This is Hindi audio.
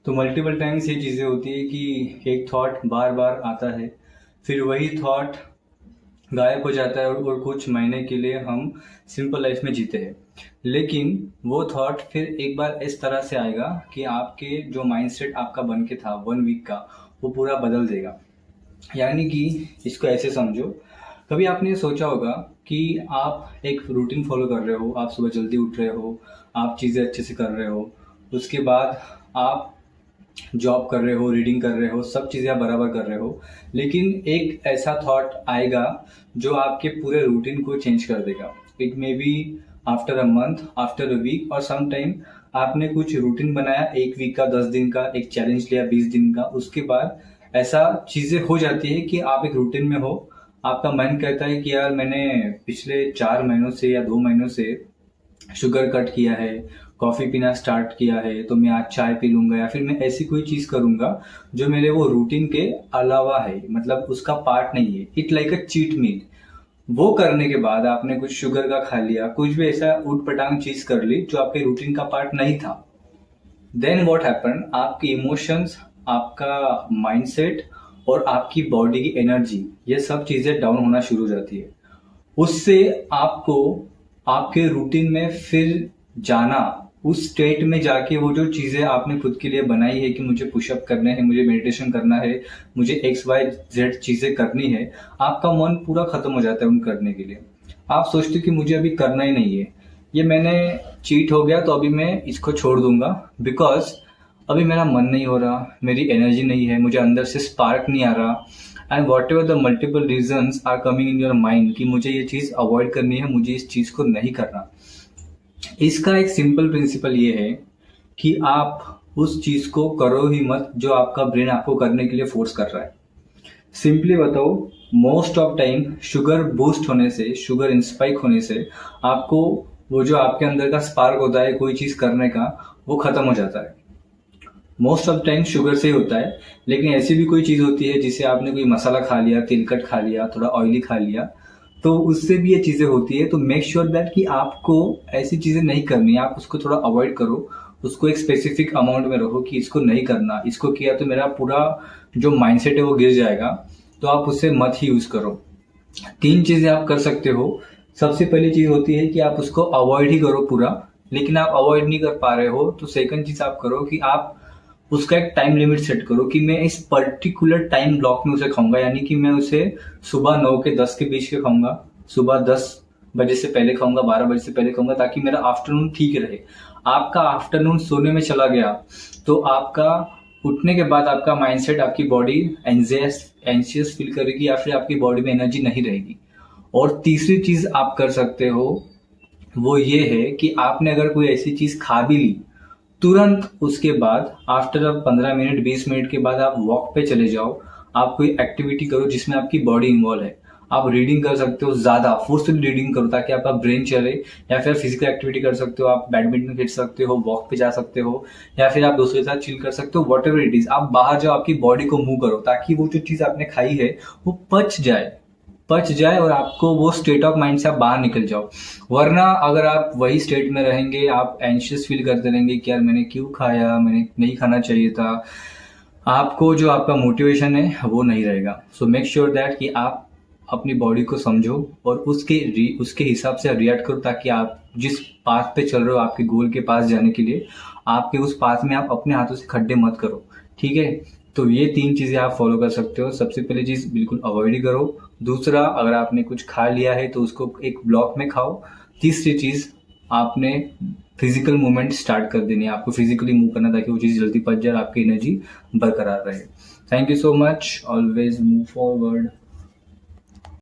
तो मल्टीपल टाइम्स ये चीज़ें होती है कि एक थॉट बार बार आता है, फिर वही थॉट गायब हो जाता है और कुछ महीने के लिए हम सिंपल लाइफ में जीते हैं। लेकिन वो थॉट फिर एक बार इस तरह से आएगा कि आपके जो माइंडसेट आपका बन के था 1 वीक का, वो पूरा बदल देगा। यानी कि इसको ऐसे समझो, कभी आपने ये सोचा होगा कि आप एक रूटीन फॉलो कर रहे हो, आप सुबह जल्दी उठ रहे हो, आप चीज़ें अच्छे से कर रहे हो, उसके बाद आप जॉब कर रहे हो, रीडिंग कर रहे हो, सब चीज़ें आप बराबर कर रहे हो। लेकिन एक ऐसा थॉट आएगा जो आपके पूरे रूटीन को चेंज कर देगा। It may be after a month, after a week, और सम टाइम आपने कुछ रूटीन बनाया 1 वीक का, 10 दिन का, एक चैलेंज लिया 20 दिन का, उसके बाद ऐसा चीज़ें हो जाती है कि आप एक रूटीन में हो, आपका मन कहता है कि यार मैंने पिछले 4 महीनों से या 2 महीनों से शुगर कट किया है, कॉफ़ी पीना स्टार्ट किया है, तो मैं आज चाय पी लूँगा या फिर मैं ऐसी कोई चीज़ करूँगा जो मेरे वो रूटीन के अलावा है, मतलब उसका पार्ट नहीं है। It like a cheat meal. वो करने के बाद आपने कुछ शुगर का खा लिया, कुछ भी ऐसा ऊट-पटांग चीज़ कर ली जो आपके रूटीन का पार्ट नहीं था। देन व्हाट हैपन, आपके इमोशंस, आपका माइंडसेट और आपकी बॉडी की एनर्जी, ये सब चीज़ें डाउन होना शुरू हो जाती है। उससे आपको आपके रूटीन में फिर जाना, उस स्टेट में जाके वो जो चीज़ें आपने खुद के लिए बनाई है कि मुझे पुशअप करने हैं, मुझे मेडिटेशन करना है, मुझे एक्स वाई जेड चीज़ें करनी है, आपका मन पूरा खत्म हो जाता है उन करने के लिए। आप सोचते हो कि मुझे अभी करना ही नहीं है, ये मैंने चीट हो गया तो अभी मैं इसको छोड़ दूंगा, बिकॉज अभी मेरा मन नहीं हो रहा, मेरी एनर्जी नहीं है, मुझे अंदर से स्पार्क नहीं आ रहा। And whatever the multiple reasons are coming in your mind कि मुझे ये चीज़ अवॉइड करनी है, मुझे इस चीज़ को नहीं करना। इसका एक सिंपल प्रिंसिपल ये है कि आप उस चीज़ को करो ही मत जो आपका ब्रेन आपको करने के लिए फोर्स कर रहा है। सिंपली बताओ, most of time sugar boost होने से, शुगर इंस्पाइक होने से आपको वो जो आपके अंदर का स्पार्क होता है कोई चीज़ करने का, वो खत्म हो जाता है। मोस्ट ऑफ टाइम शुगर से ही होता है। लेकिन ऐसी भी कोई चीज़ होती है जिसे आपने कोई मसाला खा लिया, तिलकट खा लिया, थोड़ा ऑयली खा लिया, तो उससे भी ये चीज़ें होती है। तो मेक श्योर दैट कि आपको ऐसी चीज़ें नहीं करनी है, आप उसको थोड़ा अवॉइड करो। उसको एक स्पेसिफिक अमाउंट में रखो कि इसको नहीं करना, इसको किया तो मेरा पूरा जो माइंडसेट है वो गिर जाएगा, तो आप उससे मत ही यूज़ करो। 3 चीज़ें आप कर सकते हो। सबसे पहली चीज़ होती है कि आप उसको अवॉइड ही करो पूरा। लेकिन आप अवॉइड नहीं कर पा रहे हो तो सेकंड चीज़ आप करो कि आप उसका एक टाइम लिमिट सेट करो कि मैं इस पर्टिकुलर टाइम ब्लॉक में उसे खाऊंगा। यानी कि मैं उसे सुबह 9 के 10 के बीच के खाऊंगा, सुबह 10 बजे से पहले खाऊंगा, 12 बजे से पहले खाऊंगा, ताकि मेरा आफ्टरनून ठीक रहे। आपका आफ्टरनून सोने में चला गया तो आपका उठने के बाद आपका माइंडसेट, आपकी बॉडी एंशियस फील करेगी या फिर आपकी बॉडी में एनर्जी नहीं रहेगी। और तीसरी चीज आप कर सकते हो वो ये है कि आपने अगर कोई ऐसी चीज खा भी ली, तुरंत उसके बाद आफ्टर 15 मिनट 20 मिनट के बाद आप वॉक पे चले जाओ। आप कोई एक्टिविटी करो जिसमें आपकी बॉडी इन्वॉल्व है। आप रीडिंग कर सकते हो, ज्यादा फोर्सफुल रीडिंग करो ताकि आपका ब्रेन चले, या फिर फिजिकल एक्टिविटी कर सकते हो, आप बैडमिंटन खेल सकते हो, वॉक पे जा सकते हो, या फिर आप दोस्तों के साथ चिल कर सकते हो। वॉट एवर इट इज, आप बाहर जाओ, आपकी बॉडी को मूव करो ताकि वो जो चीज आपने खाई है वो पच जाए और आपको वो स्टेट ऑफ माइंड से आप बाहर निकल जाओ। वरना अगर आप वही स्टेट में रहेंगे, आप एंशियस फील करते रहेंगे कि यार मैंने क्यों खाया, मैंने नहीं खाना चाहिए था, आपको जो आपका मोटिवेशन है वो नहीं रहेगा। सो मेक श्योर दैट कि आप अपनी बॉडी को समझो और उसके हिसाब से रिएक्ट करो, ताकि आप जिस पाथ पे चल रहे हो आपके गोल के पास जाने के लिए, आपके उस पाथ में आप अपने हाथों से खड्डे मत करो। ठीक है? तो ये 3 चीजें आप फॉलो कर सकते हो। सबसे पहली चीज बिल्कुल अवॉइड ही करो। दूसरा, अगर आपने कुछ खा लिया है तो उसको एक ब्लॉक में खाओ। तीसरी चीज, आपने फिजिकल मूवमेंट स्टार्ट कर देनी है, आपको फिजिकली मूव करना ताकि वो चीज़ जल्दी पच जाए और आपकी एनर्जी बरकरार रहे। Thank you so much, always move forward.